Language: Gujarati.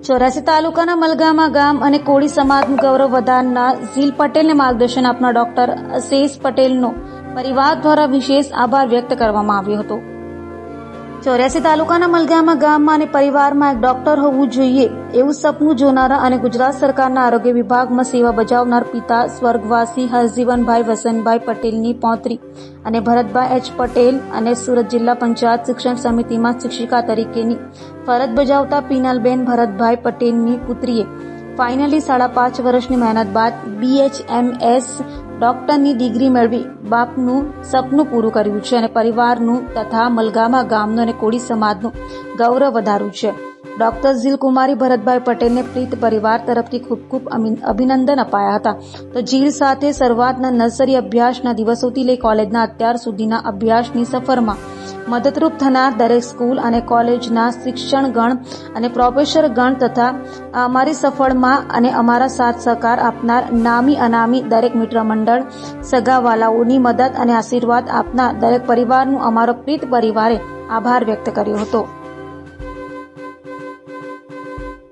84 તાલુકાના મલગામા ગામ અને કોળી સમાજનું ગૌરવ વધારનાર ઝીલ પટેલને માર્ગદર્શન આપનાર ડોક્ટર અશેષ પટેલનો પરિવાર દ્વારા વિશેષ આભાર વ્યક્ત કરવામાં આવ્યો હતો। 84 તાલુકાના મલગામા ગામમાં અને પરિવારમાં એક ડોક્ટર હોવું જોઈએ એવું સપનું જોનારા અને ગુજરાત સરકારના આરોગ્ય વિભાગમાં સેવા બજાવનાર પિતા સ્વર્ગવાસી હરજીવનભાઈ વસંતભાઈ પટેલની પૌત્રી અને ભરતભાઈ એચ પટેલ અને સુરત જિલ્લા પંચાયત શિક્ષણ સમિતિમાં શિક્ષિકા તરીકેની ફરજ બજાવતા પીનલબેન ભરતભાઈ પટેલની પુત્રીએ ફાઇનલી 5.5 વર્ષની મહેનત બાદ BHMS ડોક્ટરની ડિગ્રી મેળવી બાપનું સપનું પૂરું કર્યું છે અને પરિવારનું તથા મલગામા ગામનું અને કોળી સમાજનું ગૌરવ વધાર્યું છે। ડોક્ટર ઝીલ કુમારી ભરતભાઈ પટેલને પ્રીત પરિવાર તરફથી ખૂબ ખૂબ અભિનંદન અપાયા હતા। તો ઝીલ સાથે શરૂઆતના નર્સરી અભ્યાસના દિવસોથી લઈ કોલેજના અત્યાર સુધીના અભ્યાસની સફરમાં મદદરૂપ થનાર દરેક સ્કૂલ અને કોલેજના શિક્ષણગણ અને પ્રોફેસરગણ તથા અમારી સફળમાં અને અમારા સાથ સહકાર આપનાર નામી અનામી દરેક મિત્ર મંડળ સગાવાલાઓની મદદ અને આશીર્વાદ આપનાર દરેક પરિવારનું અમારો પ્રીત પરિવારે આભાર વ્યક્ત કર્યો હતો।